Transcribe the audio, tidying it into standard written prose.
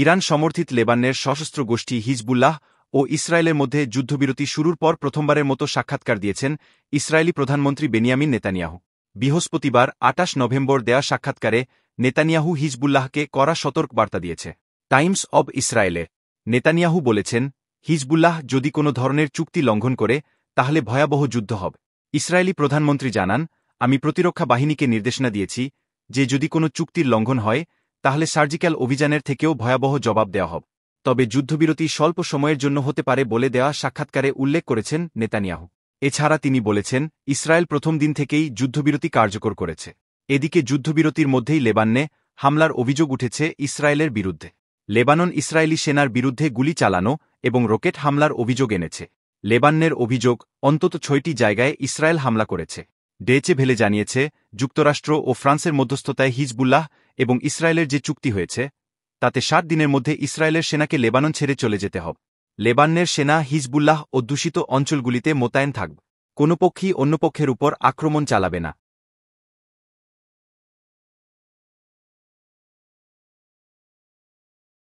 Iran সমর্থিত লেবাননের সশস্ত্র গোষ্ঠী হিজবুল্লাহ ও ইসরায়েলের মধ্যে যুদ্ধবিরতি শুরুর পর প্রথমবারের মতো সাক্ষাৎকার দিয়েছেন ইসরায়েলি প্রধানমন্ত্রী বেনিয়ামিন নেতানিয়াহু। বৃহস্পতিবার ২৮ নভেম্বর দেয়া সাক্ষাৎকারে নেতানিয়াহু হিজবুল্লাহকে কড়া সতর্ক বার্তা দিয়েছে। টাইমস অব ইসরায়েলে নেতানিয়াহু বলেছেন, হিজবুল্লাহ যদি কোনো ধরনের চুক্তি লঙ্ঘন করে তাহলে ভয়াবহ যুদ্ধ হবে। ইসরায়েলি প্রধানমন্ত্রী জানান, আমি প্রতিরক্ষা বাহিনীকে নির্দেশনা দিয়েছি যে যদি কোনো চুক্তির লঙ্ঘন হয় তাহলে সার্জিক্যাল অভিযানের থেকেও ভয়াবহ জবাব দেওয়া হবে। তবে যুদ্ধবিরতি স্বল্প সময়ের জন্য হতে পারে বলে দেওয়া সাক্ষাৎকারে উল্লেখ করেছেন নেতানিয়াহু। এছাড়া তিনি বলেছেন, ইসরায়েল প্রথম দিন থেকেই যুদ্ধবিরতি কার্যকর করেছে। এদিকে যুদ্ধবিরতির মধ্যেই লেবাননে হামলার অভিযোগ উঠেছে ইসরায়েলের বিরুদ্ধে। লেবানন ইসরায়েলি সেনার বিরুদ্ধে গুলি চালানো এবং রকেট হামলার অভিযোগ এনেছে। লেবাননের অভিযোগ, অন্তত ৬টি জায়গায় ইসরায়েল হামলা করেছে। ডেচে ভেলে জানিয়েছে, যুক্তরাষ্ট্র ও ফ্রান্সের মধ্যস্থতায় হিজবুল্লাহ এবং ইসরায়েলের যে চুক্তি হয়েছে তাতে ৭ দিনের মধ্যে ইসরায়েলের সেনাকে লেবানন ছেড়ে চলে যেতে হবে। লেবাননের সেনা হিজবুল্লাহ অধ্যুষিত অঞ্চলগুলিতে মোতায়েন থাকবে। কোনো পক্ষই অন্য পক্ষের উপর আক্রমণ চালাবে না।